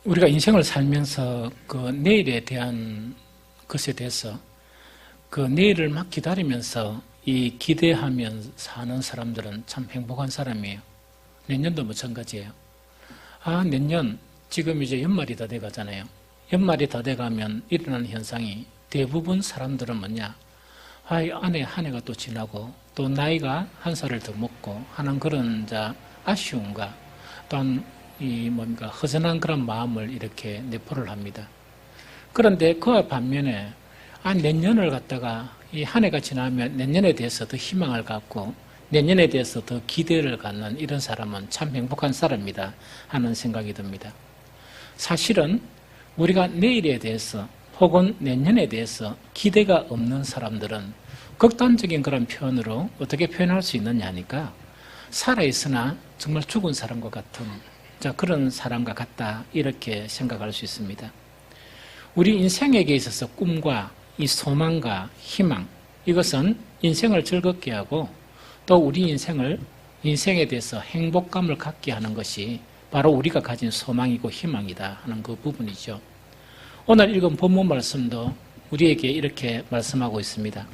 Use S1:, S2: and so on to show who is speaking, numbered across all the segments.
S1: 우리가 인생을 살면서 그 내일에 대한 것에 대해서 그 내일을 막 기다리면서 이 기대하며 사는 사람들은 참 행복한 사람이에요. 내년도 마찬가지예요. 내년 지금 이제 연말이 다 돼가잖아요. 연말이 다 돼가면 일어나는 현상이 대부분 사람들은 뭐냐? 안에 한 해가 또 지나고 또 나이가 한 살을 더 먹고 하는 그런 아쉬움과 또한 허전한 그런 마음을 이렇게 내포를 합니다. 그런데 그와 반면에 내년을 갖다가 이 한 해가 지나면 내년에 대해서 더 희망을 갖고 내년에 대해서 더 기대를 갖는 이런 사람은 참 행복한 사람이다 하는 생각이 듭니다. 사실은 우리가 내일에 대해서 혹은 내년에 대해서 기대가 없는 사람들은 극단적인 그런 표현으로 어떻게 표현할 수 있느냐 하니까 살아있으나 정말 죽은 사람과 같은 그런 사람과 같다 이렇게 생각할 수 있습니다. 우리 인생에게 있어서 꿈과 이 소망과 희망, 이것은 인생을 즐겁게 하고 또 우리 인생에 대해서 행복감을 갖게 하는 것이 바로 우리가 가진 소망이고 희망이다 하는 그 부분이죠. 오늘 읽은 본문 말씀도 우리에게 이렇게 말씀하고 있습니다.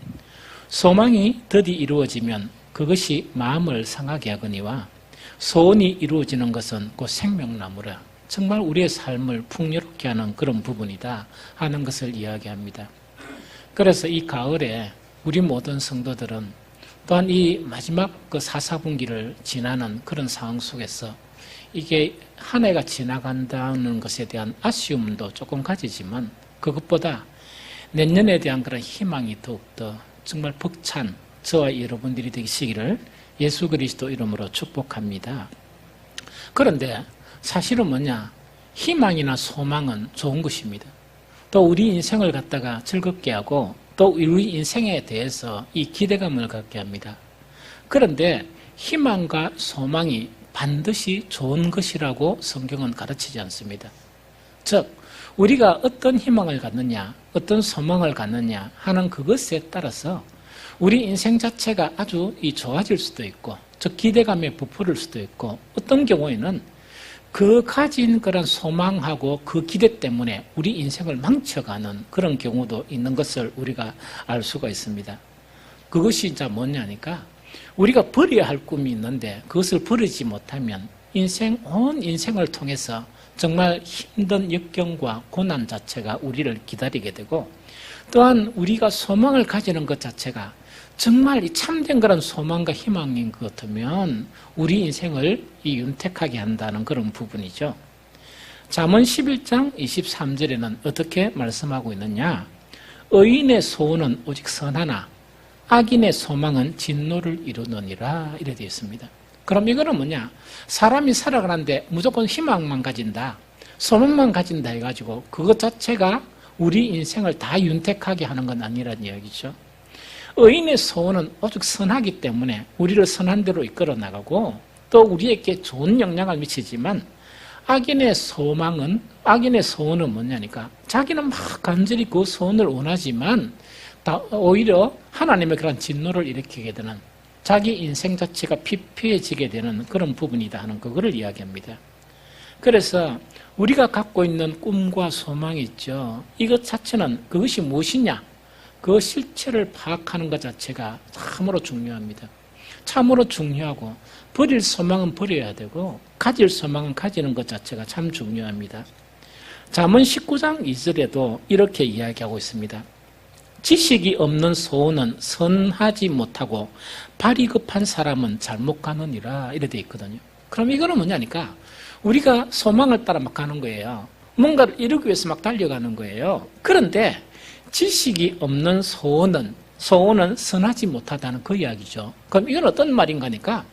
S1: 소망이 더디 이루어지면 그것이 마음을 상하게 하거니와 소원이 이루어지는 것은 곧 생명나무라. 정말 우리의 삶을 풍요롭게 하는 그런 부분이다 하는 것을 이야기합니다. 그래서 이 가을에 우리 모든 성도들은 또한 이 마지막 그 4사분기를 지나는 그런 상황 속에서 이게 한 해가 지나간다는 것에 대한 아쉬움도 조금 가지지만 그것보다 내년에 대한 그런 희망이 더욱더 정말 벅찬 저와 여러분들이 되시기를 예수 그리스도 이름으로 축복합니다. 그런데 사실은 뭐냐? 희망이나 소망은 좋은 것입니다. 또 우리 인생을 갖다가 즐겁게 하고 또 우리 인생에 대해서 이 기대감을 갖게 합니다. 그런데 희망과 소망이 반드시 좋은 것이라고 성경은 가르치지 않습니다. 즉 우리가 어떤 희망을 갖느냐, 어떤 소망을 갖느냐 하는 그것에 따라서 우리 인생 자체가 아주 좋아질 수도 있고 즉 기대감에 부풀을 수도 있고 어떤 경우에는 그 가진 그런 소망하고 그 기대 때문에 우리 인생을 망쳐가는 그런 경우도 있는 것을 우리가 알 수가 있습니다. 그것이 뭐냐니까 우리가 버려야 할 꿈이 있는데 그것을 버리지 못하면 온 인생을 통해서 정말 힘든 역경과 고난 자체가 우리를 기다리게 되고 또한 우리가 소망을 가지는 것 자체가 정말 이 참된 그런 소망과 희망인 것 같으면 우리 인생을 윤택하게 한다는 그런 부분이죠. 잠언 11장 23절에는 어떻게 말씀하고 있느냐? 의인의 소원은 오직 선하나 악인의 소망은 진노를 이루느니라 이래 되어 있습니다. 그럼 이거는 뭐냐? 사람이 살아가는데 무조건 희망만 가진다, 소망만 가진다 해가지고 그것 자체가 우리 인생을 다 윤택하게 하는 건 아니라는 이야기죠. 의인의 소원은 오직 선하기 때문에 우리를 선한 대로 이끌어 나가고 또 우리에게 좋은 영향을 미치지만 악인의 소원은 뭐냐니까 자기는 막 간절히 그 소원을 원하지만 오히려 하나님의 그런 진노를 일으키게 되는 자기 인생 자체가 피폐해지게 되는 그런 부분이다 하는 그거를 이야기합니다. 그래서 우리가 갖고 있는 꿈과 소망이 있죠. 이것 자체는 그것이 무엇이냐? 그 실체를 파악하는 것 자체가 참으로 중요합니다. 참으로 중요하고 버릴 소망은 버려야 되고 가질 소망은 가지는 것 자체가 참 중요합니다. 잠언 19장 2절에도 이렇게 이야기하고 있습니다. 지식이 없는 소원은 선하지 못하고 발이 급한 사람은 잘못 가느니라 이래 돼 있거든요. 그럼 이거는 뭐냐니까 우리가 소망을 따라 막 가는 거예요. 뭔가를 이루기 위해서 막 달려가는 거예요. 그런데 지식이 없는 소원은 선하지 못하다는 그 이야기죠. 그럼 이건 어떤 말인가 하니까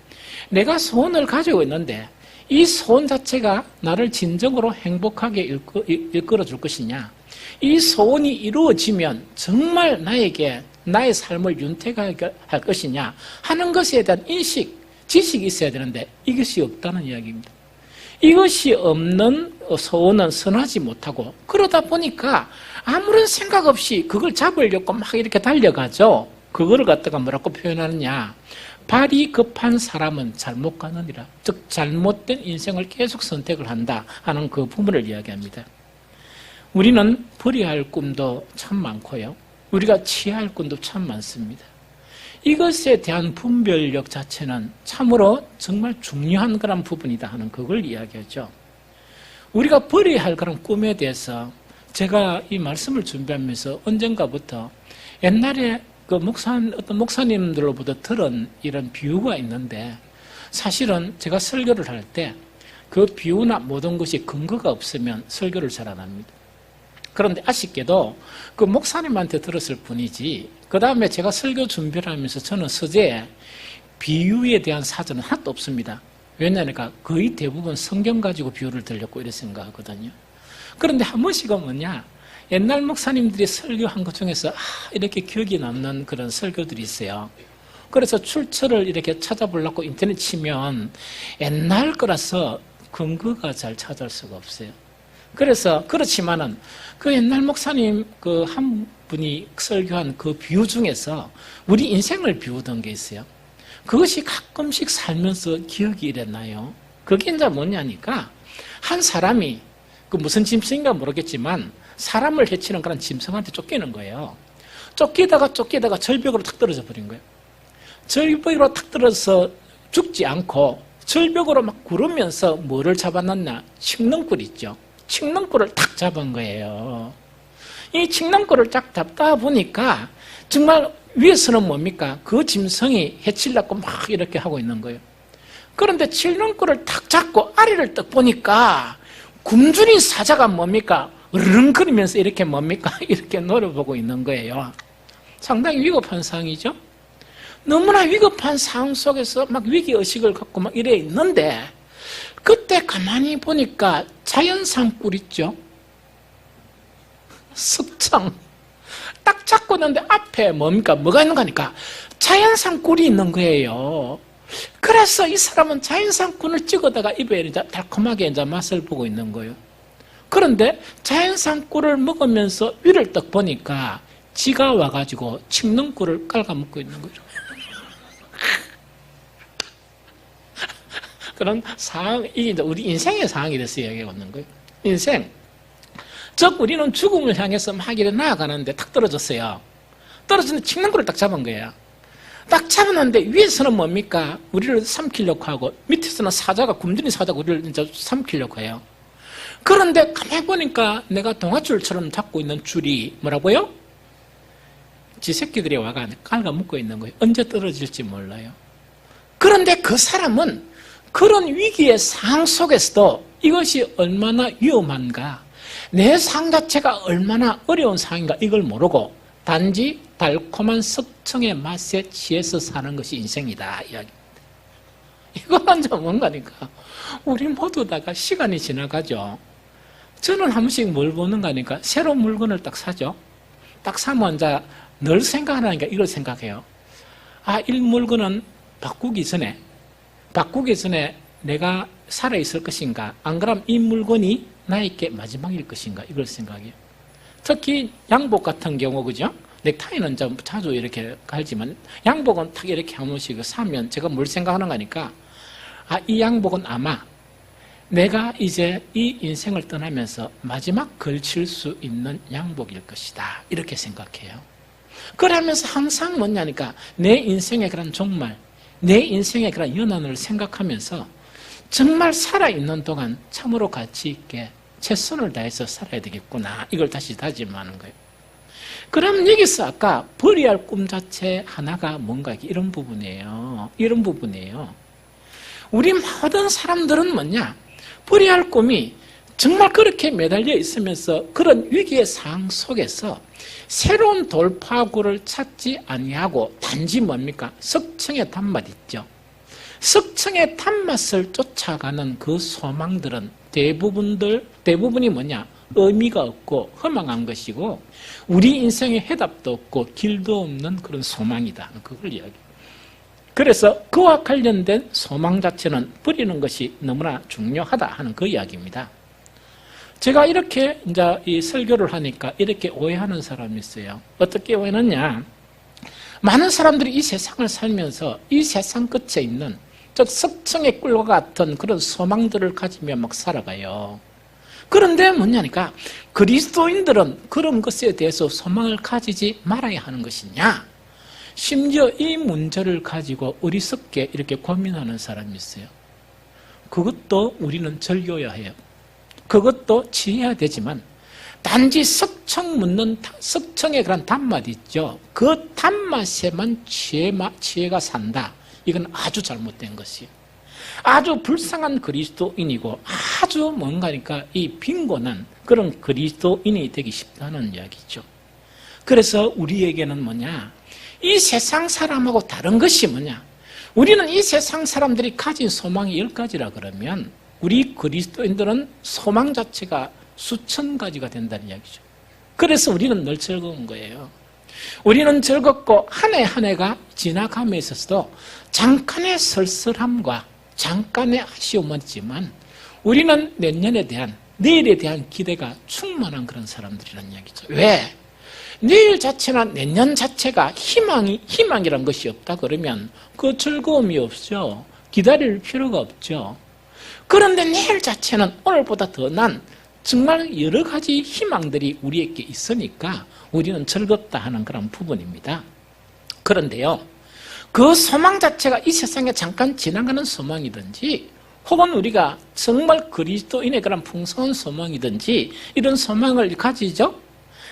S1: 내가 소원을 가지고 있는데 이 소원 자체가 나를 진정으로 행복하게 이끌어 줄 것이냐, 이 소원이 이루어지면 정말 나에게 나의 삶을 윤택하게 할 것이냐 하는 것에 대한 인식, 지식이 있어야 되는데 이것이 없다는 이야기입니다. 이것이 없는 소원은 선하지 못하고 그러다 보니까 아무런 생각 없이 그걸 잡으려고 막 이렇게 달려가죠. 그거를 갖다가 뭐라고 표현하느냐? 발이 급한 사람은 잘못 가느니라. 즉 잘못된 인생을 계속 선택을 한다 하는 그 부분을 이야기합니다. 우리는 버려야 할 꿈도 참 많고요. 우리가 취해야 할 꿈도 참 많습니다. 이것에 대한 분별력 자체는 참으로 정말 중요한 그런 부분이다 하는 그걸 이야기하죠. 우리가 버려야 할 그런 꿈에 대해서 제가 이 말씀을 준비하면서 언젠가부터 옛날에 어떤 목사님들로부터 들은 이런 비유가 있는데, 사실은 제가 설교를 할 때 그 비유나 모든 것이 근거가 없으면 설교를 잘 안 합니다. 그런데 아쉽게도 그 목사님한테 들었을 뿐이지, 그 다음에 제가 설교 준비를 하면서 저는 서재에 비유에 대한 사전은 하나도 없습니다. 왜냐하니까 거의 대부분 성경 가지고 비유를 들렸고 이렇게 생각하거든요. 그런데 한 번씩은 뭐냐, 옛날 목사님들이 설교한 것 중에서 이렇게 기억이 남는 그런 설교들이 있어요. 그래서 출처를 이렇게 찾아보려고 인터넷 치면 옛날 거라서 근거가 잘 찾을 수가 없어요. 그래서 그렇지만은 그 옛날 목사님 그 한 분이 설교한 그 비유 중에서 우리 인생을 비우던 게 있어요. 그것이 가끔씩 살면서 기억이 이랬나요? 그게 이제 뭐냐니까, 한 사람이 그 무슨 짐승인가 모르겠지만 사람을 해치는 그런 짐승한테 쫓기는 거예요. 쫓기다가 절벽으로 탁 떨어져 버린 거예요. 절벽으로 탁 떨어져서 죽지 않고 절벽으로 막 구르면서 뭐를 잡아놨나? 칡넝꿀 있죠. 칡넝꿀을 탁 잡은 거예요. 이 칡넝꿀을 딱 잡다 보니까 정말 위에서는 뭡니까? 그 짐승이 해치려고 막 이렇게 하고 있는 거예요. 그런데 칡넝꿀을 탁 잡고 아래를 딱 보니까 굶주린 사자가 뭡니까? 으르렁거리면서 이렇게 뭡니까? 이렇게 노려보고 있는 거예요. 상당히 위급한 상황이죠? 너무나 위급한 상황 속에서 막 위기의식을 갖고 막 이래 있는데, 그때 가만히 보니까 자연산 꿀 있죠? 숙청. 딱 잡고 있는데 앞에 뭡니까? 뭐가 있는 거니까? 자연산 꿀이 있는 거예요. 그래서 이 사람은 자연산 꿀을 찍어다가 입에 이제 달콤하게 이제 맛을 보고 있는 거예요. 그런데 자연산 꿀을 먹으면서 위를 딱 보니까 지가 와가지고 칡넝꿀을 깔아먹고 있는 거죠. 그런 상황, 이게 이제 우리 인생의 상황이 돼서 이야기가 오는 거예요. 인생. 즉, 우리는 죽음을 향해서 막 이렇게 나아가는데 탁 떨어졌어요. 떨어지는 칡넝꿀을 딱 잡은 거예요. 딱 잡았는데 위에서는 뭡니까? 우리를 삼키려고 하고, 밑에서는 굶주린 사자가 우리를 이제 삼키려고 해요. 그런데 가만히 보니까 내가 동아줄처럼 잡고 있는 줄이 뭐라고요? 지 새끼들이 와가 깔아먹고 있는 거예요. 언제 떨어질지 몰라요. 그런데 그 사람은 그런 위기의 상황 속에서도 이것이 얼마나 위험한가, 내 상황 자체가 얼마나 어려운 상황인가 이걸 모르고 단지 달콤한 석청의 맛에 취해서 사는 것이 인생이다 이야기입니다. 이거는 좀 뭔가니까 우리 모두 다가 시간이 지나가죠. 저는 한 번씩 뭘 보는가 하니까 새로운 물건을 딱 사죠. 딱 사면 이제 늘 생각하니까 이걸 생각해요. 이 물건은 바꾸기 전에 내가 살아있을 것인가, 안 그러면 이 물건이 나에게 마지막일 것인가 이걸 생각해요. 특히 양복 같은 경우, 그죠? 넥타이는 좀 자주 이렇게 갈지만 양복은 딱 이렇게 한 번씩 사면 제가 뭘 생각하는가 하니까 이 양복은 아마 내가 이제 이 인생을 떠나면서 마지막 걸칠 수 있는 양복일 것이다 이렇게 생각해요. 그러면서 항상 뭐냐니까 내 인생의 그런 종말, 내 인생의 그런 연한을 생각하면서 정말 살아있는 동안 참으로 가치 있게 최선을 다해서 살아야 되겠구나 이걸 다시 다짐하는 거예요. 그럼 여기서 아까 버려야 할 꿈 자체 하나가 뭔가 이런 부분이에요. 이런 부분이에요. 우리 모든 사람들은 뭐냐, 버려야 할 꿈이 정말 그렇게 매달려 있으면서 그런 위기의 상황 속에서 새로운 돌파구를 찾지 아니하고 단지 뭡니까? 석청의 단맛 있죠. 석청의 단맛을 쫓아가는 그 소망들은 대부분이 뭐냐? 의미가 없고 허망한 것이고 우리 인생에 해답도 없고 길도 없는 그런 소망이다. 그걸 이야기해요. 그래서 그와 관련된 소망 자체는 버리는 것이 너무나 중요하다 하는 그 이야기입니다. 제가 이렇게 이제 이 설교를 하니까 이렇게 오해하는 사람이 있어요. 어떻게 오해하느냐? 많은 사람들이 이 세상을 살면서 이 세상 끝에 있는 즉 석청의 꿀과 같은 그런 소망들을 가지며 막 살아가요. 그런데 뭐냐니까 그리스도인들은 그런 것에 대해서 소망을 가지지 말아야 하는 것이냐? 심지어 이 문제를 가지고 어리석게 이렇게 고민하는 사람이 있어요. 그것도 우리는 즐겨야 해요. 그것도 지혜야 되지만 단지 석청 묻는 석청의 그런 단맛 있죠. 그 단맛에만 지혜가 산다. 이건 아주 잘못된 것이에요. 아주 불쌍한 그리스도인이고 아주 뭔가니까 이 빈곤한 그런 그리스도인이 되기 쉽다는 이야기죠. 그래서 우리에게는 뭐냐? 이 세상 사람하고 다른 것이 뭐냐? 우리는 이 세상 사람들이 가진 소망이 10가지라 그러면 우리 그리스도인들은 소망 자체가 수천 가지가 된다는 이야기죠. 그래서 우리는 늘 즐거운 거예요. 우리는 즐겁고 한 해 한 해가 지나감에 있어서도 잠깐의 쓸쓸함과 잠깐의 아쉬움은 있지만 우리는 내년에 대한 내일에 대한 기대가 충만한 그런 사람들이라는 이야기죠. 왜? 내일 자체나 내년 자체가 희망이란 것이 없다 그러면 그 즐거움이 없죠. 기다릴 필요가 없죠. 그런데 내일 자체는 오늘보다 더 난 정말 여러 가지 희망들이 우리에게 있으니까 우리는 즐겁다 하는 그런 부분입니다. 그런데요, 그 소망 자체가 이 세상에 잠깐 지나가는 소망이든지 혹은 우리가 정말 그리스도인의 그런 풍성한 소망이든지 이런 소망을 가지죠?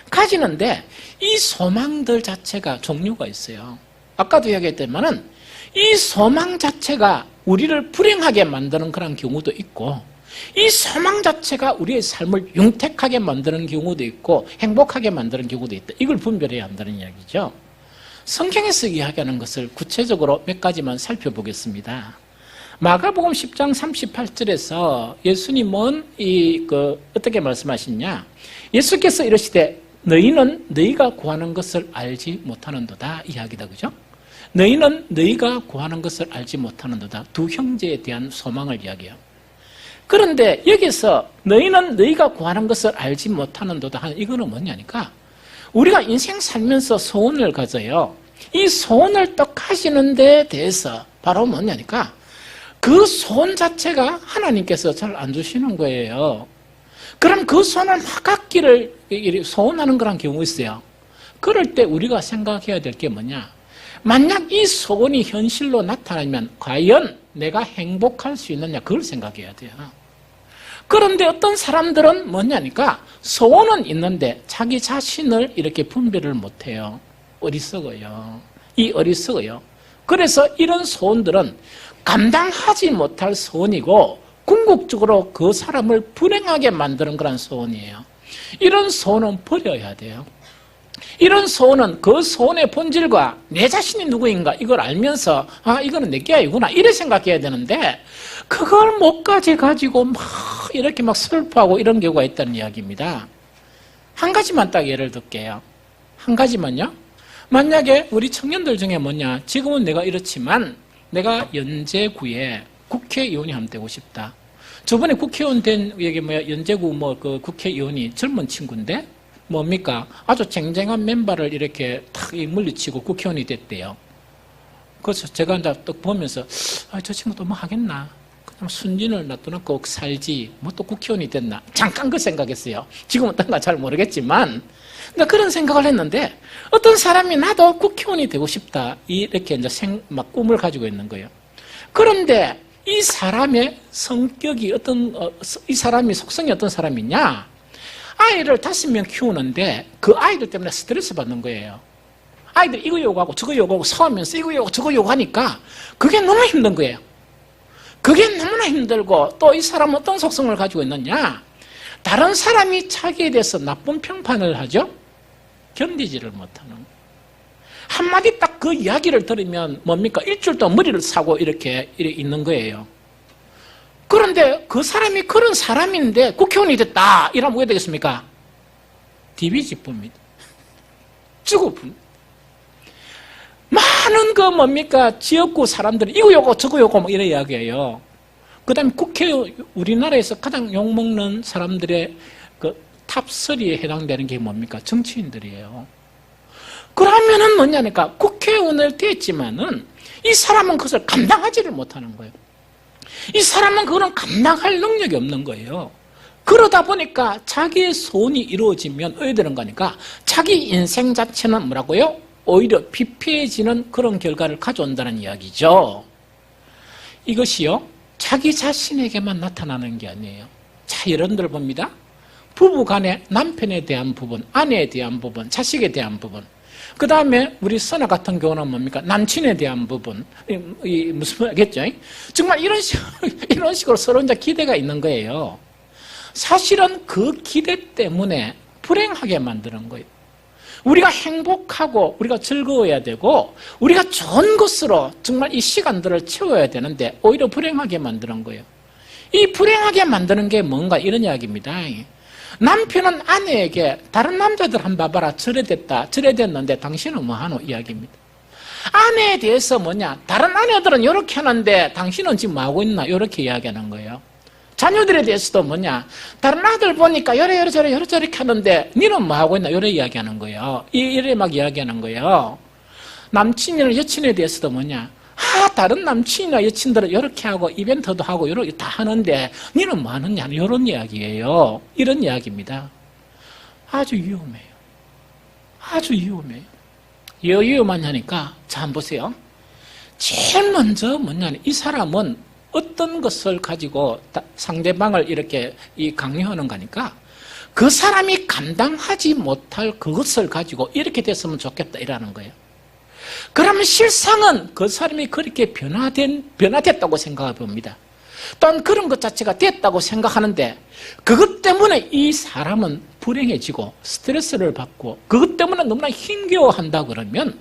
S1: 가지는데 이 소망들 자체가 종류가 있어요. 아까도 이야기했지만은 이 소망 자체가 우리를 불행하게 만드는 그런 경우도 있고 이 소망 자체가 우리의 삶을 윤택하게 만드는 경우도 있고 행복하게 만드는 경우도 있다. 이걸 분별해야 한다는 이야기죠. 성경에서 이야기하는 것을 구체적으로 몇 가지만 살펴보겠습니다. 마가복음 10장 38절에서 예수님은 어떻게 말씀하시냐? 예수께서 이러시되 너희는 너희가 구하는 것을 알지 못하는도다 이야기다. 그죠? 너희는 너희가 구하는 것을 알지 못하는도다. 두 형제에 대한 소망을 이야기해요. 그런데 여기서 너희는 너희가 구하는 것을 알지 못하는도다 하는 이거는 뭐냐니까 우리가 인생 살면서 소원을 가져요. 이 소원을 또 가지는 데 대해서 바로 뭐냐니까 그 소원 자체가 하나님께서 잘 안 주시는 거예요. 그럼 그 소원을 막 갖기를 소원하는 그런 경우 있어요. 그럴 때 우리가 생각해야 될 게 뭐냐? 만약 이 소원이 현실로 나타나면 과연 내가 행복할 수 있느냐? 그걸 생각해야 돼요. 그런데 어떤 사람들은 뭐냐니까 소원은 있는데 자기 자신을 이렇게 분별을 못해요. 어리석어요. 어리석어요. 그래서 이런 소원들은 감당하지 못할 소원이고 궁극적으로 그 사람을 불행하게 만드는 그런 소원이에요. 이런 소원은 버려야 돼요. 이런 소원은 그 소원의 본질과 내 자신이 누구인가 이걸 알면서 이거는 내 게 아니구나 이래 생각해야 되는데 그걸 못 가지고 막 이렇게 막 슬퍼하고 이런 경우가 있다는 이야기입니다. 한 가지만 딱 예를 들게요. 한 가지만요. 만약에 우리 청년들 중에 뭐냐, 지금은 내가 이렇지만 내가 연제구에 국회의원이 한번 되고 싶다. 저번에 국회의원 된 연제구 그 국회의원이 젊은 친구인데 뭡니까? 아주 쟁쟁한 맨발을 이렇게 탁 물리치고 국회의원이 됐대요. 그래서 제가 이제 또 보면서 저 친구 또 뭐 하겠나? 그냥 순진을 놔두놓고 살지 뭐 또 국회의원이 됐나? 잠깐 그 생각했어요. 지금은 어떤가 잘 모르겠지만 근데 그런 생각을 했는데 어떤 사람이 나도 국회의원이 되고 싶다 이렇게 이제 막 꿈을 가지고 있는 거예요. 그런데 이 사람의 성격이 이 사람이 속성이 어떤 사람이냐? 아이를 5명 키우는데 그 아이들 때문에 스트레스 받는 거예요. 아이들 이거 요구하고 저거 요구하고 싸우면서 이거 요구하고 저거 요구하니까 그게 너무 힘든 거예요. 그게 너무나 힘들고 또 이 사람은 어떤 속성을 가지고 있느냐? 다른 사람이 자기에 대해서 나쁜 평판을 하죠? 견디지를 못하는 거예요. 한마디 딱 그 이야기를 들으면 뭡니까? 일주일 동안 머리를 사고 이렇게 있는 거예요. 그런데 그 사람이 그런 사람인데 국회의원이 됐다 이러면 뭐가 되겠습니까? 디비집부입니다. 주고분. 많은 그 뭡니까? 지역구 사람들이 이거 요거 저거 요거 뭐 이런 이야기예요. 그 다음에 우리나라에서 가장 욕먹는 사람들의 그 탑3에 해당되는 게 뭡니까? 정치인들이에요. 그러면은 뭐냐니까 국회의원을 됐지만은 이 사람은 그것을 감당하지를 못하는 거예요. 이 사람은 그거는 감당할 능력이 없는 거예요. 그러다 보니까 자기의 소원이 이루어지면 어디 되는 거니까 자기 인생 자체는 뭐라고요? 오히려 피폐해지는 그런 결과를 가져온다는 이야기죠. 이것이요, 자기 자신에게만 나타나는 게 아니에요. 자, 여러분들 봅니다. 부부 간에 남편에 대한 부분, 아내에 대한 부분, 자식에 대한 부분, 그 다음에 우리 선아 같은 경우는 뭡니까? 남친에 대한 부분, 무슨 말이겠죠? 정말 이런 식으로 서로 이제 기대가 있는 거예요. 사실은 그 기대 때문에 불행하게 만드는 거예요. 우리가 행복하고 우리가 즐거워야 되고 우리가 좋은 것으로 정말 이 시간들을 채워야 되는데 오히려 불행하게 만드는 거예요. 이 불행하게 만드는 게 뭔가 이런 이야기입니다. 남편은 아내에게 다른 남자들 한번 봐봐라, 저래 됐다, 저래 됐는데 당신은 뭐하노 이야기입니다. 아내에 대해서 뭐냐, 다른 아내들은 이렇게 하는데 당신은 지금 뭐하고 있나 이렇게 이야기하는 거예요. 자녀들에 대해서도 뭐냐, 다른 아들 보니까 요래 저렇게 하는데 니는 뭐하고 있나 이래 이야기하는 거예요. 이래 막 이야기하는 거예요. 남친이나 여친에 대해서도 뭐냐, 다른 남친이나 여친들은 이렇게 하고 이벤트도 하고 이렇게 다 하는데 니는 뭐 하느냐 이런 이야기예요. 이런 이야기입니다. 아주 위험해요. 아주 위험해요. 위험하냐니까 자 한번 보세요. 제일 먼저 뭐냐면 이 사람은 어떤 것을 가지고 상대방을 이렇게 강요하는 거니까 그 사람이 감당하지 못할 그것을 가지고 이렇게 됐으면 좋겠다 이라는 거예요. 그러면 실상은 그 사람이 그렇게 변화됐다고 생각해 봅니다. 또한 그런 것 자체가 됐다고 생각하는데 그것 때문에 이 사람은 불행해지고 스트레스를 받고 그것 때문에 너무나 힘겨워한다 그러면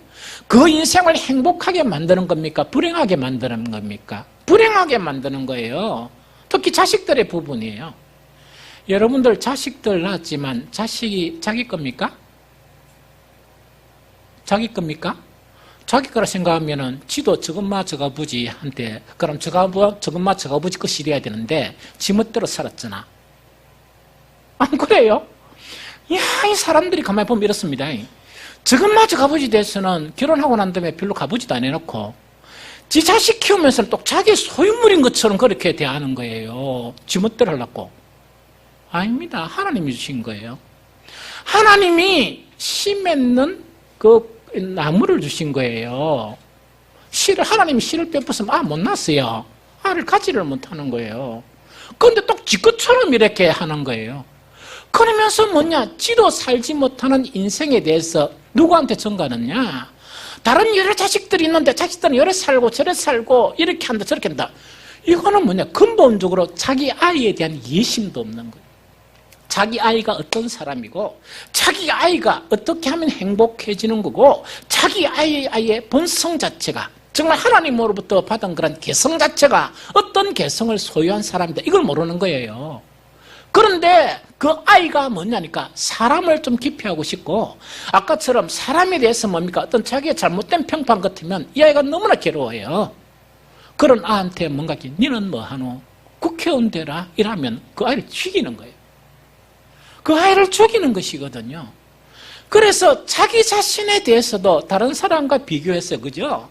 S1: 그 인생을 행복하게 만드는 겁니까? 불행하게 만드는 겁니까? 불행하게 만드는 거예요. 특히 자식들의 부분이에요. 여러분들 자식들 낳았지만 자식이 자기 겁니까? 자기 겁니까? 자기 거라 생각하면은 지도 저것마 저거부지 한테 그럼 저것마 저거부지 거 실어야 되는데 지멋대로 살았잖아. 안 그래요? 이 사람들이 가만히 보면 이렇습니다. 저것마 저거부지 대해서는 결혼하고 난 다음에 별로 가부지도 안 해놓고 지 자식 키우면서는 또 자기 소유물인 것처럼 그렇게 대하는 거예요. 지멋대로 하려고. 아닙니다. 하나님이 주신 거예요. 하나님이 씨 맺는 그 나무를 주신 거예요. 하나님이 씨를 빼부수면 못 났어요. 알을 갖지를 못하는 거예요. 그런데 또 지 것처럼 이렇게 하는 거예요. 그러면서 뭐냐, 지도 살지 못하는 인생에 대해서 누구한테 전가하느냐, 다른 여러 자식들이 있는데 자식들은 이래 살고 저래 살고 이렇게 한다 저렇게 한다. 이거는 뭐냐, 근본적으로 자기 아이에 대한 이해심도 없는 거예요. 자기 아이가 어떤 사람이고 자기 아이가 어떻게 하면 행복해지는 거고 자기 아이의 본성 자체가 정말 하나님으로부터 받은 그런 개성 자체가 어떤 개성을 소유한 사람이다 이걸 모르는 거예요. 그런데 그 아이가 뭐냐니까 사람을 좀 기피하고 싶고 아까처럼 사람에 대해서 뭡니까 어떤 자기의 잘못된 평판 같으면 이 아이가 너무나 괴로워해요. 그런 아한테 뭔가 니는 뭐하노? 국회의원 되라 이러면 그 아이를 죽이는 거예요. 그 아이를 죽이는 것이거든요. 그래서 자기 자신에 대해서도 다른 사람과 비교해서 그죠?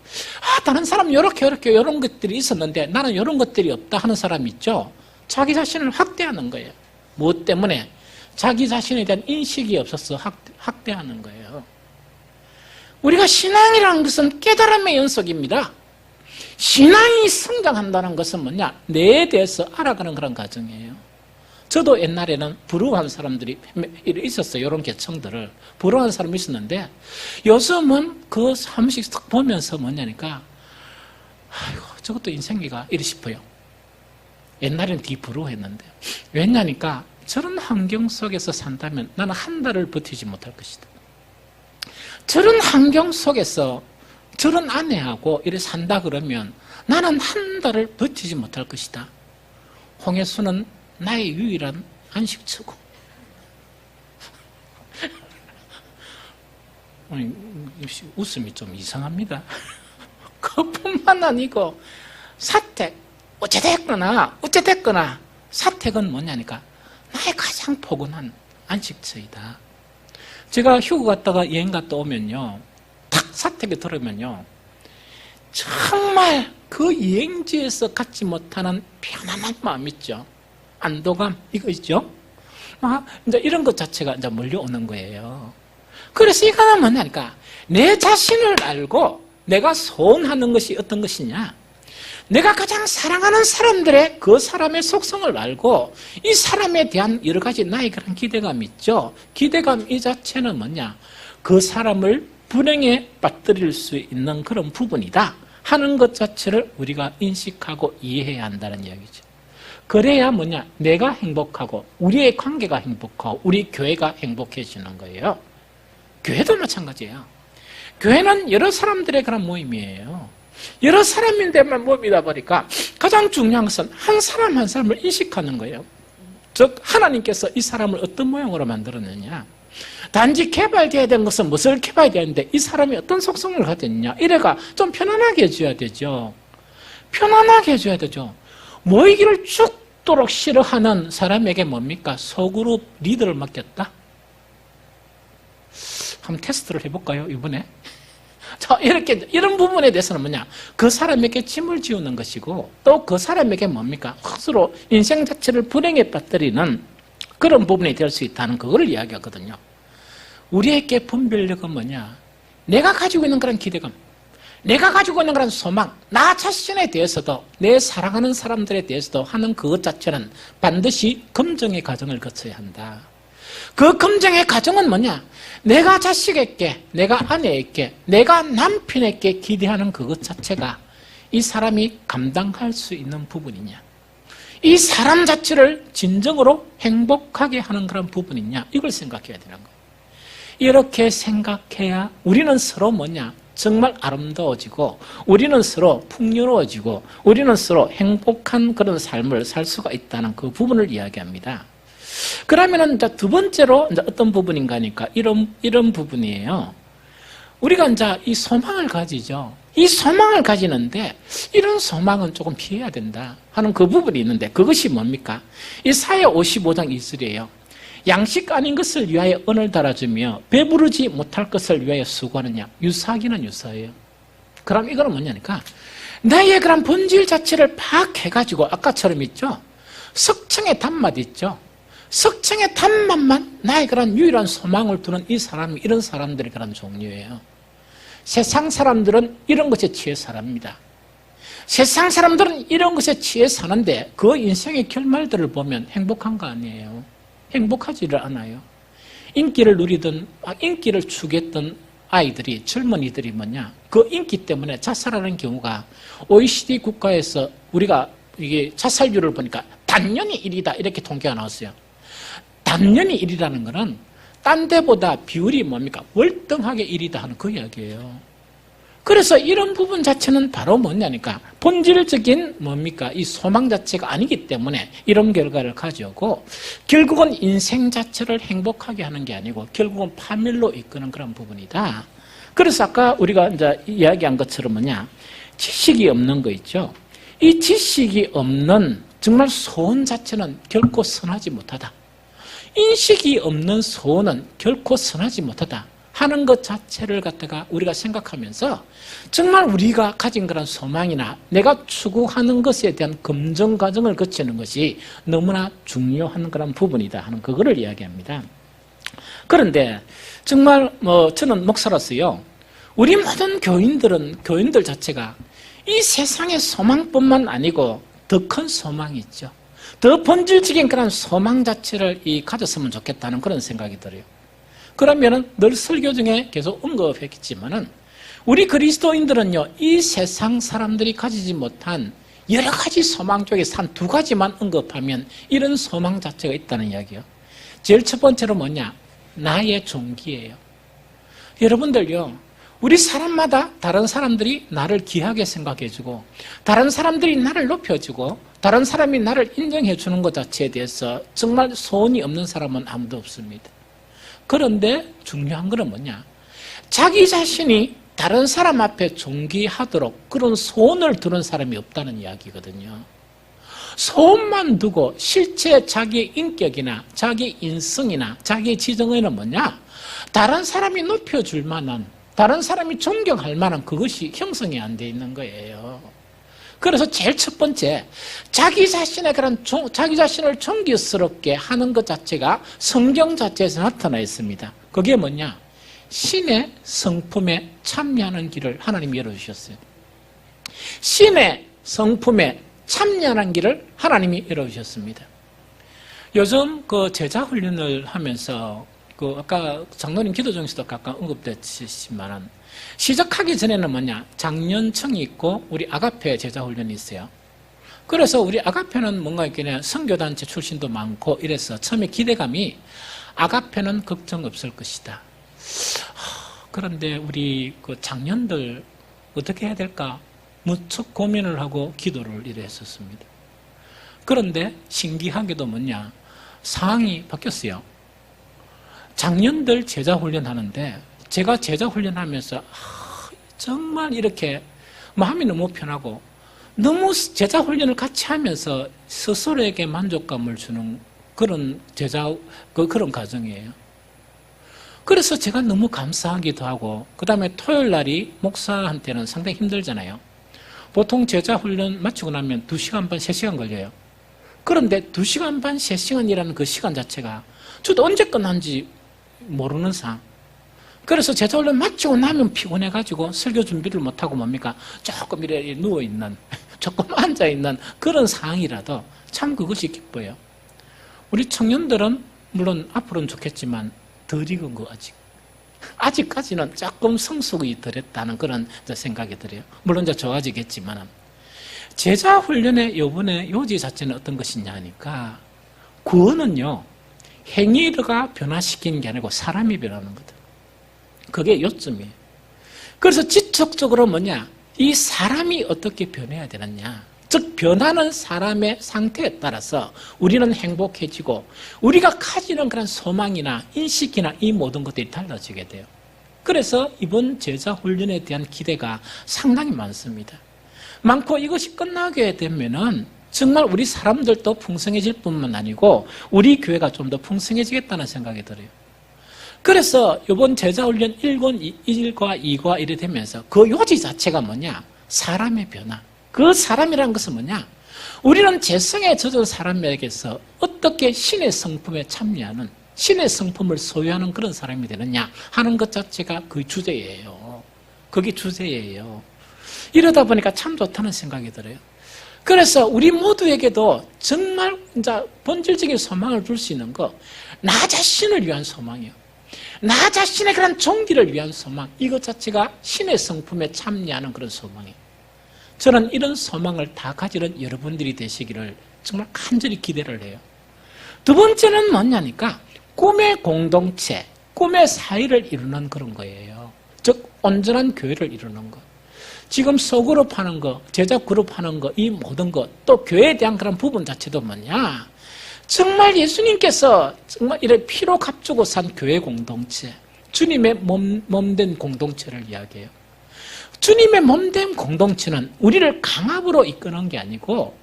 S1: 다른 사람 이렇게 이런 것들이 있었는데 나는 이런 것들이 없다 하는 사람 있죠? 자기 자신을 학대하는 거예요. 무엇 때문에? 자기 자신에 대한 인식이 없어서 학대하는 거예요. 우리가 신앙이라는 것은 깨달음의 연속입니다. 신앙이 성장한다는 것은 뭐냐? 내에 대해서 알아가는 그런 과정이에요. 저도 옛날에는 부러워하는 사람들이 있었어요. 이런 계층들을. 부러워하는 사람이 있었는데 요즘은 그 한 번씩 딱 보면서 뭐냐니까 아이고 저것도 인생이가 이래 싶어요. 옛날에는 되게 부러워했는데 왜냐니까 저런 환경 속에서 산다면 나는 한 달을 버티지 못할 것이다. 저런 환경 속에서 저런 아내하고 이래 산다 그러면 나는 한 달을 버티지 못할 것이다. 홍해수는 나의 유일한 안식처고. 웃음이 좀 이상합니다. 그뿐만 아니고 사택, 어찌됐거나 사택은 뭐냐니까 나의 가장 포근한 안식처이다. 제가 휴가 갔다가 여행 갔다 오면요 사택에 들으면요, 정말 그 여행지에서 갖지 못하는 편안한 마음 있죠. 안도감, 이거 있죠. 이제 이런 것 자체가 이제 몰려오는 거예요. 그래서 이거는 뭐냐니까, 내 자신을 알고 내가 소원하는 것이 어떤 것이냐, 내가 가장 사랑하는 사람들의 그 사람의 속성을 알고 이 사람에 대한 여러 가지 나의 그런 기대감이 있죠. 기대감 이 자체는 뭐냐, 그 사람을 불행에 빠뜨릴 수 있는 그런 부분이다 하는 것 자체를 우리가 인식하고 이해해야 한다는 이야기죠. 그래야 뭐냐, 내가 행복하고 우리의 관계가 행복하고 우리 교회가 행복해지는 거예요. 교회도 마찬가지예요. 교회는 여러 사람들의 그런 모임이에요. 여러 사람인데만 모이다 보니까 가장 중요한 것은 한 사람 한 사람을 인식하는 거예요. 즉 하나님께서 이 사람을 어떤 모양으로 만들었느냐, 단지 개발되어야 되는 것은 무엇을 개발해야 되는데 이 사람이 어떤 속성을 가졌느냐, 이래가 좀 편안하게 해줘야 되죠. 편안하게 해줘야 되죠. 모이기를 죽도록 싫어하는 사람에게 뭡니까? 소그룹 리더를 맡겼다? 한번 테스트를 해볼까요, 이번에? 자, 이렇게, 이런 부분에 대해서는 뭐냐? 그 사람에게 짐을 지우는 것이고, 또 그 사람에게 뭡니까? 스스로 인생 자체를 불행에 빠뜨리는 그런 부분이 될 수 있다는 그거를 이야기하거든요. 우리에게 분별력은 뭐냐? 내가 가지고 있는 그런 기대감, 내가 가지고 있는 그런 소망, 나 자신에 대해서도, 내 사랑하는 사람들에 대해서도 하는 그것 자체는 반드시 검증의 과정을 거쳐야 한다. 그 검증의 과정은 뭐냐? 내가 자식에게, 내가 아내에게, 내가 남편에게 기대하는 그것 자체가 이 사람이 감당할 수 있는 부분이냐, 이 사람 자체를 진정으로 행복하게 하는 그런 부분이냐, 이걸 생각해야 되는 거예요. 이렇게 생각해야 우리는 서로 뭐냐, 정말 아름다워지고, 우리는 서로 풍요로워지고, 우리는 서로 행복한 그런 삶을 살 수가 있다는 그 부분을 이야기합니다. 그러면은 이제 두 번째로 이제 어떤 부분인가 하니까 이런 부분이에요. 우리가 이제 이 소망을 가지죠. 이 소망을 가지는데 이런 소망은 조금 피해야 된다 하는 그 부분이 있는데, 그것이 뭡니까? 이사야 55장 2절이에요. 양식 아닌 것을 위하여 언을 달아주며 배부르지 못할 것을 위하여 수고하느냐. 유사하기는 유사해요. 그럼 이거는 뭐냐니까, 나의 그런 본질 자체를 파악해가지고 아까처럼 있죠. 석청의 단맛 있죠. 석청의 단맛만 나의 그런 유일한 소망을 두는 이 사람이, 이런 사람들이 그런 종류예요. 세상 사람들은 이런 것에 취해 삽니다. 세상 사람들은 이런 것에 취해 사는데 그 인생의 결말들을 보면 행복한 거 아니에요. 행복하지를 않아요. 인기를 누리던, 인기를 추구했던 아이들이, 젊은이들이 뭐냐, 그 인기 때문에 자살하는 경우가 OECD 국가에서 우리가 이게 자살률을 보니까 단연히 1위다 이렇게 통계가 나왔어요. 단연히 1위라는 거는 딴 데보다 비율이 뭡니까? 월등하게 1위다 하는 그 이야기예요. 그래서 이런 부분 자체는 바로 뭐냐니까, 본질적인 뭡니까? 이 소망 자체가 아니기 때문에 이런 결과를 가져오고, 결국은 인생 자체를 행복하게 하는 게 아니고 결국은 파멸로 이끄는 그런 부분이다. 그래서 아까 우리가 이제 이야기한 것처럼 뭐냐, 지식이 없는 거 있죠. 이 지식이 없는 정말 소원 자체는 결코 선하지 못하다. 인식이 없는 소원은 결코 선하지 못하다 하는 것 자체를 갖다가 우리가 생각하면서 정말 우리가 가진 그런 소망이나 내가 추구하는 것에 대한 검증 과정을 거치는 것이 너무나 중요한 그런 부분이다 하는 그거를 이야기합니다. 그런데 정말 저는 목사로서요, 우리 모든 교인들 자체가 이 세상의 소망뿐만 아니고 더 큰 소망이 있죠. 더 본질적인 그런 소망 자체를 가졌으면 좋겠다는 그런 생각이 들어요. 그러면은 늘 설교 중에 계속 언급했겠지만은 우리 그리스도인들은요, 이 세상 사람들이 가지지 못한 여러 가지 소망 중에서 한 두 가지만 언급하면 이런 소망 자체가 있다는 이야기예요. 제일 첫 번째로 뭐냐? 나의 존귀예요. 여러분들요, 우리 사람마다 다른 사람들이 나를 귀하게 생각해주고, 다른 사람들이 나를 높여주고, 다른 사람이 나를 인정해주는 것 자체에 대해서 정말 소원이 없는 사람은 아무도 없습니다. 그런데 중요한 건 뭐냐? 자기 자신이 다른 사람 앞에 존귀하도록 그런 소원을 두는 사람이 없다는 이야기거든요. 소원만 두고 실제 자기의 인격이나 자기 인성이나 자기 지정에는 뭐냐? 다른 사람이 높여줄 만한, 다른 사람이 존경할 만한 그것이 형성이 안 돼 있는 거예요. 그래서 제일 첫 번째, 자기 자신의 자기 자신을 존경스럽게 하는 것 자체가 성경 자체에서 나타나 있습니다. 그게 뭐냐? 신의 성품에 참여하는 길을 하나님이 열어주셨어요. 신의 성품에 참여하는 길을 하나님이 열어주셨습니다. 요즘 그 제자 훈련을 하면서 아까 장로님 기도 중에서도 아까 언급됐지만 시작하기 전에는 뭐냐? 장년청이 있고 우리 아가페 제자 훈련이 있어요. 그래서 우리 아가페는 뭔가 이렇게 선교단체 출신도 많고 이래서 처음에 기대감이 아가페는 걱정 없을 것이다. 그런데 우리 그 장년들 어떻게 해야 될까? 무척 고민을 하고 기도를 이래 했었습니다. 그런데 신기하게도 뭐냐? 상황이 바뀌었어요. 장년들 제자 훈련하는데 제가 제자 훈련하면서 정말 이렇게 마음이 너무 편하고 너무 제자 훈련을 같이 하면서 스스로에게 만족감을 주는 그런 그런 과정이에요. 그래서 제가 너무 감사하기도 하고 그 다음에 토요일 날이 목사한테는 상당히 힘들잖아요. 보통 제자 훈련 마치고 나면 2시간 반, 3시간 걸려요. 그런데 2시간 반, 3시간이라는 그 시간 자체가 저도 언제 끝난지 모르는 상황. 그래서 제자 훈련 마치고 나면 피곤해가지고 설교 준비를 못하고 뭡니까? 조금 이래 누워있는, 조금 앉아있는 그런 상황이라도 참 그것이 기뻐요. 우리 청년들은 물론 앞으로는 좋겠지만 덜 익은 거 아직까지는 조금 성숙이 덜했다는 그런 생각이 들어요. 물론 이제 좋아지겠지만 제자 훈련의 요번에 요지 자체는 어떤 것이냐 하니까 구원은요 행위가 변화시키는 게 아니고 사람이 변하는 거다. 그게 요점이에요. 그래서 지속적으로 뭐냐? 이 사람이 어떻게 변해야 되느냐? 즉 변하는 사람의 상태에 따라서 우리는 행복해지고 우리가 가지는 그런 소망이나 인식이나 이 모든 것들이 달라지게 돼요. 그래서 이번 제자 훈련에 대한 기대가 상당히 많습니다. 많고 이것이 끝나게 되면은 정말 우리 사람들도 풍성해질 뿐만 아니고 우리 교회가 좀 더 풍성해지겠다는 생각이 들어요. 그래서 이번 제자훈련 1과 2과 이래 되면서 그 요지 자체가 뭐냐? 사람의 변화. 그 사람이라는 것은 뭐냐? 우리는 재성에 젖은 사람에게서 어떻게 신의 성품에 참여하는, 신의 성품을 소유하는 그런 사람이 되느냐 하는 것 자체가 그 주제예요. 그게 주제예요. 이러다 보니까 참 좋다는 생각이 들어요. 그래서 우리 모두에게도 정말 이제 본질적인 소망을 줄 수 있는 거, 나 자신을 위한 소망이요. 나 자신의 그런 종기를 위한 소망, 이것 자체가 신의 성품에 참여하는 그런 소망이에요. 저는 이런 소망을 다 가지는 여러분들이 되시기를 정말 간절히 기대를 해요. 두 번째는 뭐냐니까 꿈의 공동체, 꿈의 사회를 이루는 그런 거예요. 즉 온전한 교회를 이루는 것. 지금 소그룹 하는 거, 제자 그룹 하는 거, 이 모든 것, 또 교회에 대한 그런 부분 자체도 뭐냐? 정말 예수님께서 정말 이렇게 피로 값주고 산 교회 공동체, 주님의 몸된 공동체를 이야기해요. 주님의 몸된 공동체는 우리를 강압으로 이끄는 게 아니고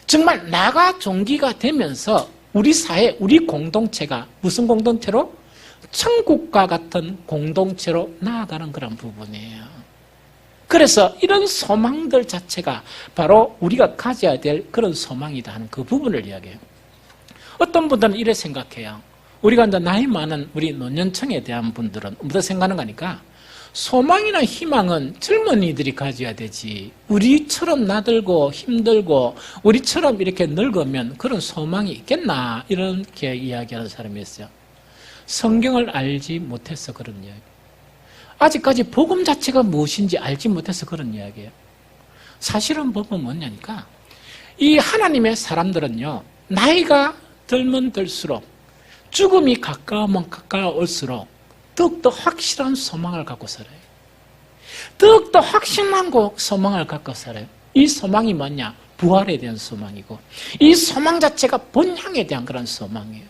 S1: 정말 나가 종기가 되면서 우리 사회, 우리 공동체가 무슨 공동체로? 천국과 같은 공동체로 나아가는 그런 부분이에요. 그래서 이런 소망들 자체가 바로 우리가 가져야 될 그런 소망이다 하는 그 부분을 이야기해요. 어떤 분들은 이래 생각해요. 우리가 이제 나이 많은 우리 노년층에 대한 분들은 어떻게 생각하는 거니까 소망이나 희망은 젊은이들이 가져야 되지. 우리처럼 나들고 힘들고 우리처럼 이렇게 늙으면 그런 소망이 있겠나 이렇게 이야기하는 사람이 있어요. 성경을 알지 못해서 그런 이야기. 아직까지 복음 자체가 무엇인지 알지 못해서 그런 이야기예요. 사실은 보면 뭐냐니까 이 하나님의 사람들은요 나이가 들면 들수록 죽음이 가까우면 가까울수록 더욱더 확실한 소망을 갖고 살아요. 더욱더 확실한 소망을 갖고 살아요. 이 소망이 뭐냐? 부활에 대한 소망이고 이 소망 자체가 본향에 대한 그런 소망이에요.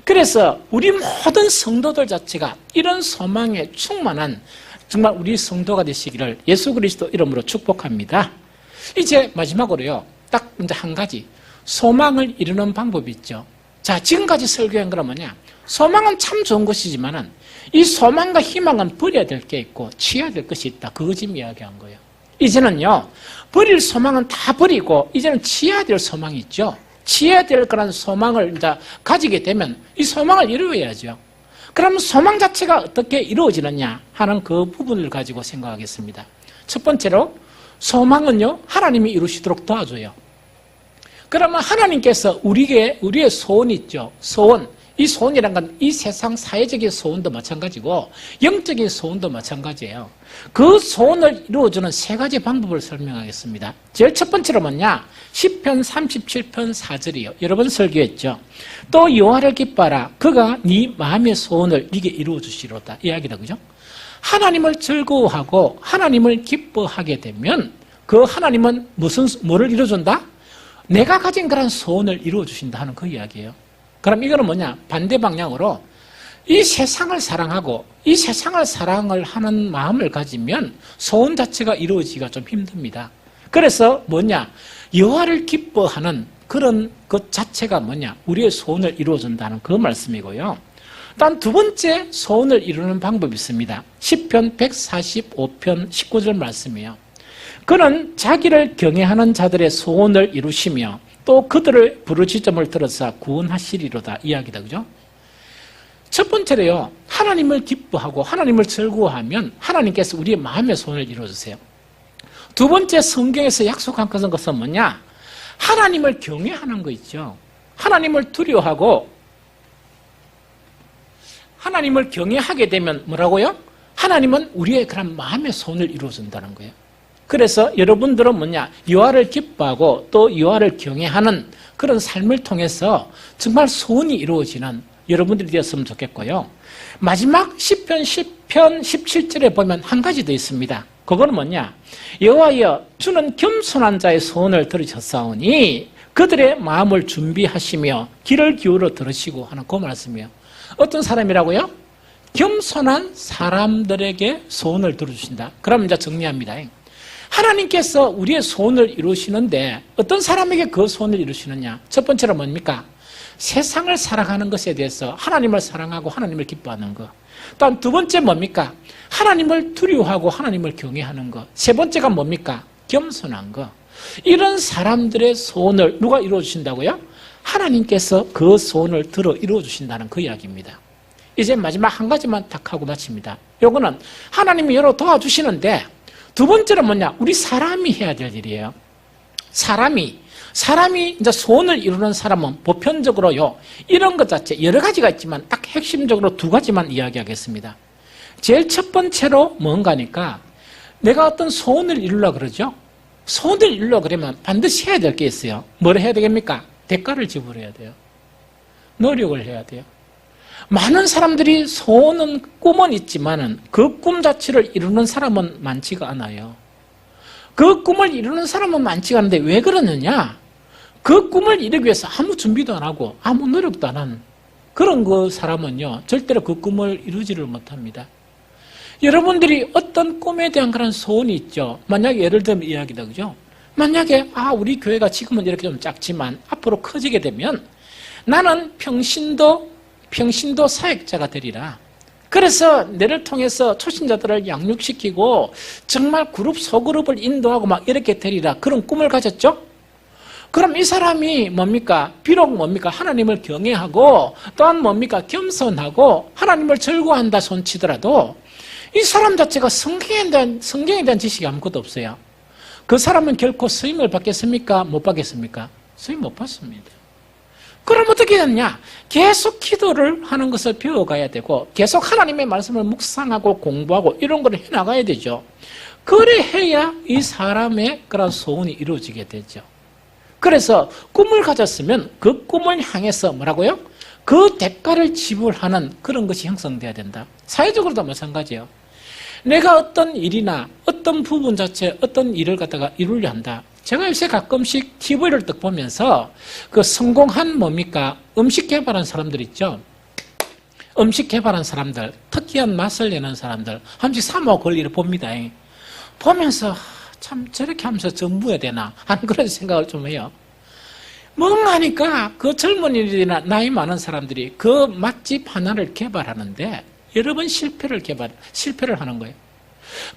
S1: 그래서 우리 모든 성도들 자체가 이런 소망에 충만한 정말 우리 성도가 되시기를 예수 그리스도 이름으로 축복합니다. 이제 마지막으로요. 딱 이제 한 가지 소망을 이루는 방법이 있죠. 자, 지금까지 설교한 거는 뭐냐? 소망은 참 좋은 것이지만은 이 소망과 희망은 버려야 될 게 있고 취해야 될 것이 있다. 그거 지금 이야기한 거예요. 이제는요, 버릴 소망은 다 버리고 이제는 취해야 될 소망이 있죠. 취해야 될 그런 소망을 이제 가지게 되면 이 소망을 이루어야죠. 그럼 소망 자체가 어떻게 이루어지느냐 하는 그 부분을 가지고 생각하겠습니다. 첫 번째로 소망은요, 하나님이 이루시도록 도와줘요. 그러면 하나님께서 우리의 소원이 있죠. 소원. 이 소원이란 건 이 세상 사회적인 소원도 마찬가지고 영적인 소원도 마찬가지예요. 그 소원을 이루어주는 세 가지 방법을 설명하겠습니다. 제일 첫 번째로 뭐냐? 시편 37편 4절이요. 여러 번 설교했죠. 또 여호와를 기뻐하라. 그가 네 마음의 소원을 네게 이루어주시로다. 이야기다, 그죠? 하나님을 즐거워하고 하나님을 기뻐하게 되면 그 하나님은 뭐를 이루어준다? 내가 가진 그런 소원을 이루어주신다 하는 그 이야기예요. 그럼 이거는 뭐냐? 반대 방향으로 이 세상을 사랑하고 이 세상을 사랑을 하는 마음을 가지면 소원 자체가 이루어지기가 좀 힘듭니다. 그래서 뭐냐? 여호와를 기뻐하는 그런 것 자체가 뭐냐? 우리의 소원을 이루어준다는 그 말씀이고요. 단 두 번째 소원을 이루는 방법이 있습니다. 시편 145편 19절 말씀이에요. 그는 자기를 경외하는 자들의 소원을 이루시며 또 그들을 부르짖음을 들어서 구원하시리로다. 이야기다, 그죠? 첫 번째로요, 하나님을 기뻐하고 하나님을 즐거워하면 하나님께서 우리의 마음의 소원을 이루어주세요. 두 번째, 성경에서 약속한 것은 뭐냐? 하나님을 경외하는 거 있죠. 하나님을 두려워하고 하나님을 경외하게 되면 뭐라고요? 하나님은 우리의 그런 마음의 소원을 이루어준다는 거예요. 그래서 여러분들은 뭐냐? 여호와를 기뻐하고 또 여호와를 경외하는 그런 삶을 통해서 정말 소원이 이루어지는 여러분들이 되었으면 좋겠고요. 마지막 시편 10편 17절에 보면 한 가지 더 있습니다. 그거는 뭐냐? 여호와여, 주는 겸손한 자의 소원을 들으셨사오니 그들의 마음을 준비하시며 귀를 기울여 들으시고 하는 그 말씀이에요. 어떤 사람이라고요? 겸손한 사람들에게 소원을 들어주신다. 그럼 이제 정리합니다. 하나님께서 우리의 소원을 이루시는데 어떤 사람에게 그 소원을 이루시느냐? 첫 번째로 뭡니까? 세상을 사랑하는 것에 대해서 하나님을 사랑하고 하나님을 기뻐하는 것. 또한 두 번째 뭡니까? 하나님을 두려워하고 하나님을 경외하는 것. 세 번째가 뭡니까? 겸손한 것. 이런 사람들의 소원을 누가 이루어주신다고요? 하나님께서 그 소원을 들어 이루어주신다는 그 이야기입니다. 이제 마지막 한 가지만 딱 하고 마칩니다. 요거는 하나님이 여러 도와주시는데 두 번째는 뭐냐? 우리 사람이 해야 될 일이에요. 사람이 이제 소원을 이루는 사람은 보편적으로요, 이런 것 자체 여러 가지가 있지만 딱 핵심적으로 두 가지만 이야기하겠습니다. 제일 첫 번째로 뭔가니까 내가 어떤 소원을 이루려고 그러죠? 소원을 이루려고 그러면 반드시 해야 될 게 있어요. 뭘 해야 되겠습니까? 대가를 지불해야 돼요. 노력을 해야 돼요. 많은 사람들이 소원은 꿈은 있지만은 그 꿈 자체를 이루는 사람은 많지가 않아요. 그 꿈을 이루는 사람은 많지가 않은데 왜 그러느냐? 그 꿈을 이루기 위해서 아무 준비도 안 하고 아무 노력도 안 하는 그런 그 사람은요, 절대로 그 꿈을 이루지를 못합니다. 여러분들이 어떤 꿈에 대한 그런 소원이 있죠. 만약에 예를 들면 이야기다, 그죠? 만약에 우리 교회가 지금은 이렇게 좀 작지만 앞으로 커지게 되면 나는 평신도 사역자가 되리라. 그래서 너를 통해서 초신자들을 양육시키고 정말 그룹 소그룹을 인도하고 막 이렇게 되리라. 그런 꿈을 가졌죠? 그럼 이 사람이 뭡니까? 비록 뭡니까? 하나님을 경외하고 또한 뭡니까? 겸손하고 하나님을 즐거워한다 손치더라도 이 사람 자체가 성경에 대한 지식이 아무것도 없어요. 그 사람은 결코 쓰임을 받겠습니까? 못 받겠습니까? 쓰임 못 받습니다. 그럼 어떻게 되느냐? 계속 기도를 하는 것을 배워가야 되고 계속 하나님의 말씀을 묵상하고 공부하고 이런 걸 해나가야 되죠. 그래 해야 이 사람의 그런 소원이 이루어지게 되죠. 그래서 꿈을 가졌으면 그 꿈을 향해서 뭐라고요? 그 대가를 지불하는 그런 것이 형성돼야 된다. 사회적으로도 마찬가지예요. 내가 어떤 일이나 어떤 부분 자체 어떤 일을 갖다가 이루려 한다. 제가 요새 가끔씩 TV를 딱 보면서 그 성공한 뭡니까? 음식 개발한 사람들 있죠? 음식 개발한 사람들, 특이한 맛을 내는 사람들, 한 번씩 사모 권리를 봅니다. 보면서 참 저렇게 하면서 전무해야 되나 하는 그런 생각을 좀 해요. 뭔가 하니까 그 젊은이들이나 나이 많은 사람들이 그 맛집 하나를 개발하는데 여러 번 실패를 하는 거예요.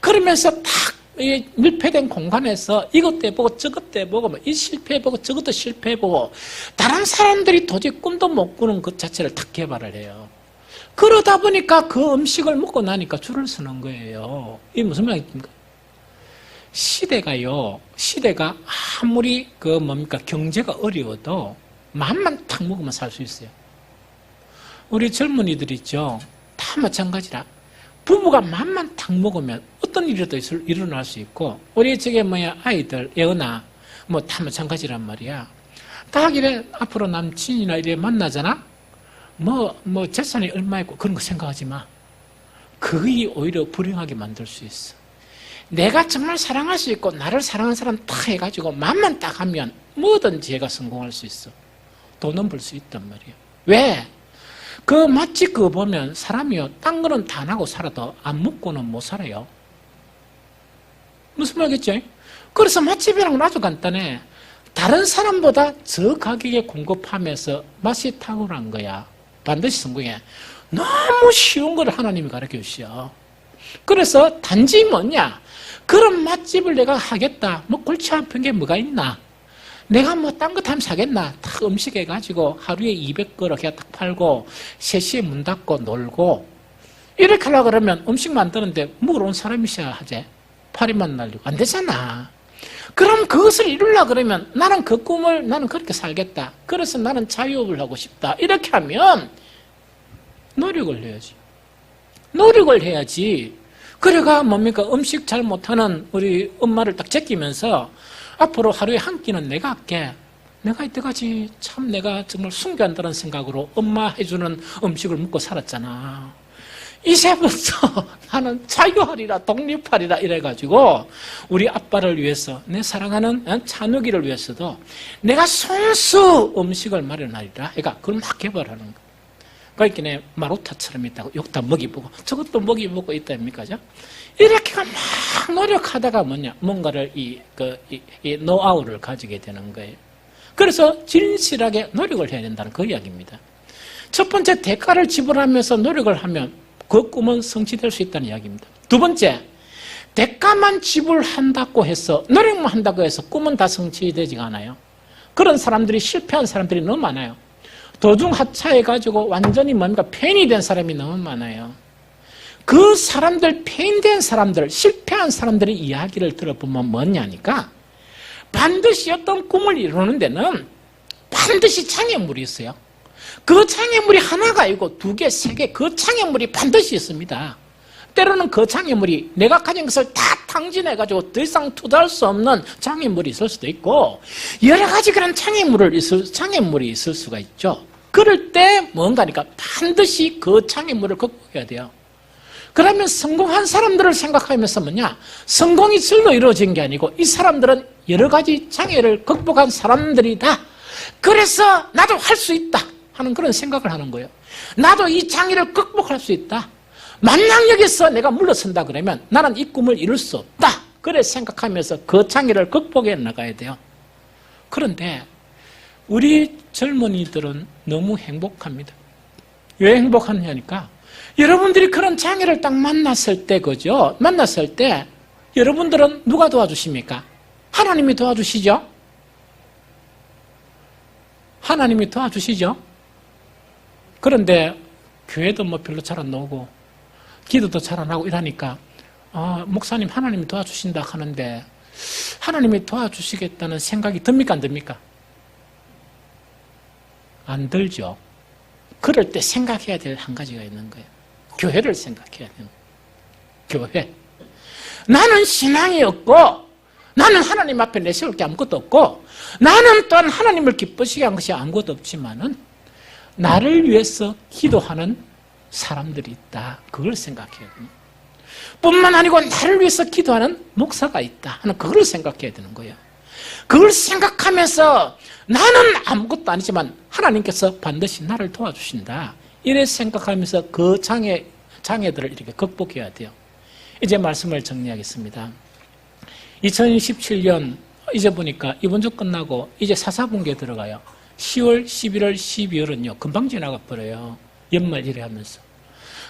S1: 그러면서 탁 밀폐된 공간에서 이것도 해보고 저것도 해보고 이 실패해보고 저것도 실패해보고 다른 사람들이 도저히 꿈도 못 꾸는 것 자체를 탁 개발을 해요. 그러다 보니까 그 음식을 먹고 나니까 줄을 서는 거예요. 이게 무슨 말입니까? 시대가 아무리 경제가 어려워도 맘만 탁 먹으면 살 수 있어요. 우리 젊은이들 있죠? 다 마찬가지라. 부부가 맘만 탁 먹으면 어떤 일이라도 일어날 수 있고, 우리 아이들, 애어나, 다 마찬가지란 말이야. 딱 이래, 앞으로 남친이나 이래 만나잖아? 재산이 얼마 있고, 그런 거 생각하지 마. 그게 오히려 불행하게 만들 수 있어. 내가 정말 사랑할 수 있고, 나를 사랑하는 사람 딱 해가지고, 맘만 딱 하면 뭐든지 얘가 성공할 수 있어. 돈은 벌 수 있단 말이야. 왜? 그 맛집 그거 보면 사람이요, 딴 거는 다 나고 살아도 안 먹고는 못 살아요. 무슨 말겠죠? 그래서 맛집이란 건 아주 간단해. 다른 사람보다 저 가격에 공급하면서 맛이 탁월한 거야. 반드시 성공해. 너무 쉬운 걸 하나님이 가르쳐 주셔. 그래서 단지 뭐냐? 그런 맛집을 내가 하겠다. 골치 아픈 게 뭐가 있나? 내가 딴 거 타면 사겠나? 딱 음식 해가지고 하루에 200그릇 그냥 딱 팔고 3시에 문 닫고 놀고 이렇게 하려고 그러면 음식 만드는데 먹으러 온 사람이 있어야 하지. 파리만 날리고 안 되잖아. 그럼 그것을 이루려고 그러면 나는 그 꿈을 나는 그렇게 살겠다. 그래서 나는 자유업을 하고 싶다. 이렇게 하면 노력을 해야지. 노력을 해야지. 그래가 음식 잘 못하는 우리 엄마를 딱 제끼면서 앞으로 하루에 한 끼는 내가 할게. 내가 이때까지 참 내가 정말 숭배한다는 생각으로 엄마 해주는 음식을 먹고 살았잖아. 이제부터 나는 자유하리라, 독립하리라 이래가지고 우리 아빠를 위해서, 내 사랑하는 찬욱이를 위해서도 내가 손수 음식을 마련하리라. 그러니까 그걸 막 개발하는 거야. 그러니까 마루타처럼 있다고 욕다 먹이보고 저것도 먹이보고 있다 아닙니까? 이렇게 막 노력하다가 뭔가를 이 노하우를 가지게 되는 거예요. 그래서 진실하게 노력을 해야 된다는 그 이야기입니다. 첫 번째, 대가를 지불하면서 노력을 하면 그 꿈은 성취될 수 있다는 이야기입니다. 두 번째, 대가만 지불한다고 해서, 노력만 한다고 해서 꿈은 다 성취되지가 않아요. 그런 사람들이, 실패한 사람들이 너무 많아요. 도중하차해가지고 완전히 폐인이 된 사람이 너무 많아요. 그 사람들, 폐인된 사람들, 실패한 사람들의 이야기를 들어보면 뭐냐니까, 반드시 어떤 꿈을 이루는 데는 반드시 장애물이 있어요. 그 장애물이 하나가 아니고 2개, 3개, 그 장애물이 반드시 있습니다. 때로는 그 장애물이 내가 가진 것을 다 탕진해가지고 더 이상 투자할 수 없는 장애물이 있을 수도 있고, 여러 가지 그런 장애물이 있을 수가 있죠. 그럴 때 뭔가니까 반드시 그 장애물을 극복해야 돼요. 그러면 성공한 사람들을 생각하면서 성공이 절로 이루어진 게 아니고 이 사람들은 여러 가지 장애를 극복한 사람들이다. 그래서 나도 할 수 있다 하는 그런 생각을 하는 거예요. 나도 이 장애를 극복할 수 있다. 만약 여기서 내가 물러선다 그러면 나는 이 꿈을 이룰 수 없다. 그래 생각하면서 그 장애를 극복해 나가야 돼요. 그런데 우리 젊은이들은 너무 행복합니다. 왜 행복하냐니까, 여러분들이 그런 장애를 딱 만났을 때, 그죠? 만났을 때 여러분들은 누가 도와주십니까? 하나님이 도와주시죠? 하나님이 도와주시죠? 그런데 교회도 별로 잘 안 나오고 기도도 잘 안 하고 이러니까 목사님 하나님이 도와주신다 하는데 하나님이 도와주시겠다는 생각이 듭니까 안 듭니까? 안 들죠. 그럴 때 생각해야 될 한 가지가 있는 거예요. 교회를 생각해야 되는 거예요. 교회. 나는 신앙이 없고 나는 하나님 앞에 내세울 게 아무것도 없고 나는 또한 하나님을 기쁘시게 한 것이 아무것도 없지만은 나를 위해서 기도하는 사람들이 있다. 그걸 생각해야 됩니다. 뿐만 아니고 나를 위해서 기도하는 목사가 있다 하는 그걸 생각해야 되는 거예요. 그걸 생각하면서 나는 아무것도 아니지만 하나님께서 반드시 나를 도와주신다. 이래 생각하면서 그 장애들을 이렇게 극복해야 돼요. 이제 말씀을 정리하겠습니다. 2017년 이제 보니까 이번 주 끝나고 이제 사사분기에 들어가요. 10월, 11월, 12월은요 금방 지나가 버려요. 연말 일에 하면서.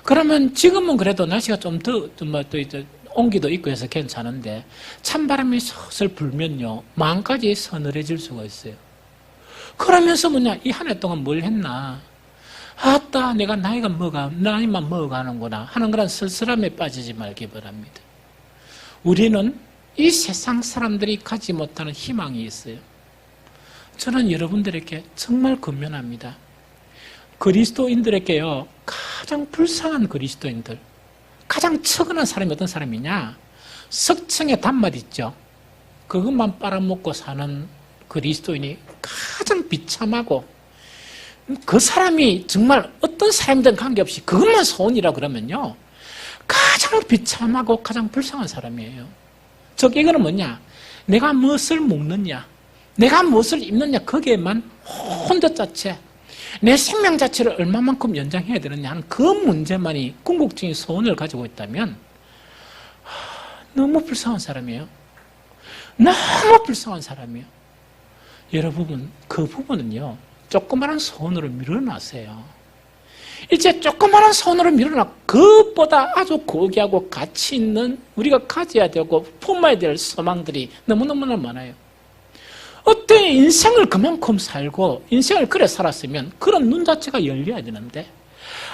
S1: 그러면 지금은 그래도 날씨가 좀 또 이제 온기도 있고 해서 괜찮은데 찬바람이 슬슬 불면요 마음까지 서늘해질 수가 있어요. 그러면서 이 한 해 동안 뭘 했나? 아따, 내가 나이만 먹어가는구나 하는 그런 쓸쓸함에 빠지지 말기 바랍니다. 우리는 이 세상 사람들이 가지 못하는 희망이 있어요. 저는 여러분들에게 정말 근면합니다. 그리스도인들에게요, 가장 불쌍한 그리스도인들, 가장 처근한 사람이 어떤 사람이냐? 석청의 단맛 있죠? 그것만 빨아먹고 사는 그리스도인이 가장 비참하고, 그 사람이 정말 어떤 사람이든 관계없이 그것만 소원이라 그러면요, 가장 비참하고 가장 불쌍한 사람이에요. 즉, 이거는 뭐냐? 내가 무엇을 먹느냐? 내가 무엇을 입느냐? 거기에만 혼자 자체, 내 생명 자체를 얼마만큼 연장해야 되느냐 하는 그 문제만이 궁극적인 소원을 가지고 있다면 너무 불쌍한 사람이에요. 너무 불쌍한 사람이에요. 여러분, 그 부분은요, 조그마한 소원으로 밀어놨어요. 이제 조그마한 소원으로 밀어놨고 그것보다 아주 고귀하고 가치 있는 우리가 가져야 되고 품어야 될 소망들이 너무너무나 많아요. 어떤 인생을 그만큼 살고 인생을 그래 살았으면 그런 눈 자체가 열려야 되는데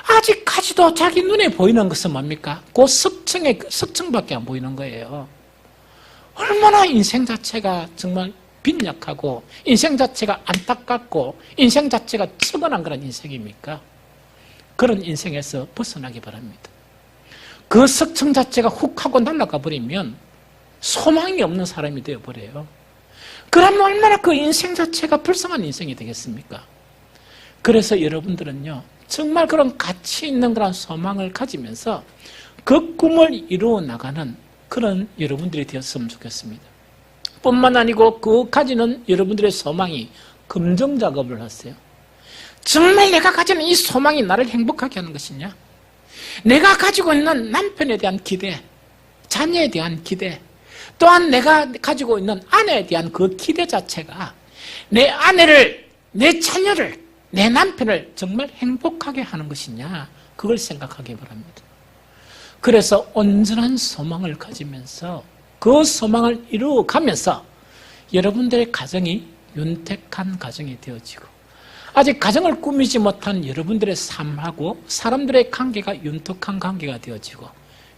S1: 아직까지도 자기 눈에 보이는 것은 뭡니까? 그 석청밖에 안 보이는 거예요. 얼마나 인생 자체가 정말 빈약하고 인생 자체가 안타깝고 인생 자체가 처건한 그런 인생입니까? 그런 인생에서 벗어나기 바랍니다. 그 석청 자체가 훅 하고 날아가 버리면 소망이 없는 사람이 되어버려요. 그러면 얼마나 그 인생 자체가 불쌍한 인생이 되겠습니까? 그래서 여러분들은요, 정말 그런 가치 있는 그런 소망을 가지면서 그 꿈을 이루어 나가는 그런 여러분들이 되었으면 좋겠습니다. 뿐만 아니고 그 가지는 여러분들의 소망이 검증 작업을 하세요. 정말 내가 가지는 이 소망이 나를 행복하게 하는 것이냐? 내가 가지고 있는 남편에 대한 기대, 자녀에 대한 기대, 또한 내가 가지고 있는 아내에 대한 그 기대 자체가 내 아내를, 내 자녀를, 내 남편을 정말 행복하게 하는 것이냐? 그걸 생각하기 바랍니다. 그래서 온전한 소망을 가지면서 그 소망을 이루어가면서 여러분들의 가정이 윤택한 가정이 되어지고 아직 가정을 꾸미지 못한 여러분들의 삶하고 사람들의 관계가 윤택한 관계가 되어지고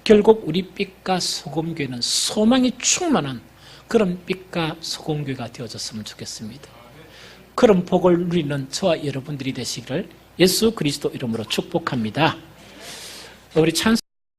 S1: 결국 우리 빛과 소금교회는 소망이 충만한 그런 빛과 소금교회가 되어졌으면 좋겠습니다. 그런 복을 누리는 저와 여러분들이 되시기를 예수 그리스도 이름으로 축복합니다. 우리 찬송